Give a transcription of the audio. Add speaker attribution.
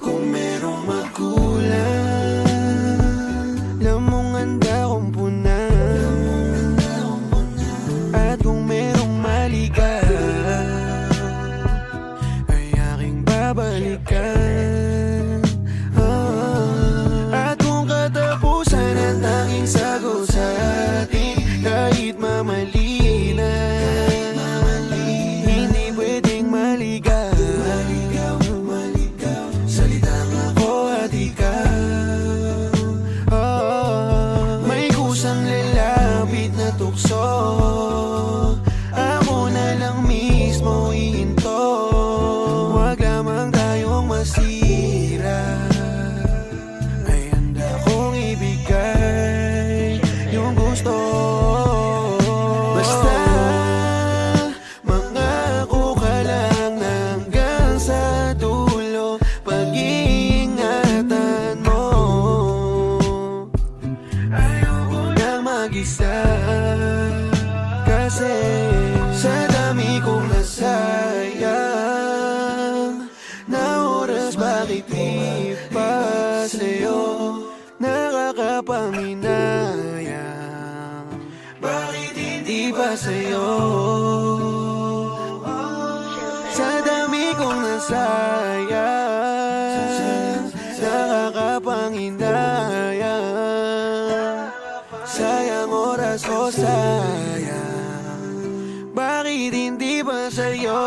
Speaker 1: Kung merong magulang, lamong handa kong punan. At kung merong maligaw, ay aking babalikan. At kung katapusan ang tanging sagot sa atin, kahit mamali na, hindi pwedeng maligaw. Salitang ako at ikaw, may kusang lalapit na tukso, ako na lang mismo ihinto. Huwag lamang tayong masira, ay handa kong ibigay yung gusto. Basta mangako ka lang na hanggang sa dulo pag-iingatan mo. Ayoko nang mag-isa, kasi sa dami kong nasayang na oras, bakit di pa sa'yo nakakapaminayang? Bakit hindi pa sa'yo? Sa dami kong nasayang, nakakapanginayang. Sayang oras ko, sayang, bakit hindi ba sa'yo?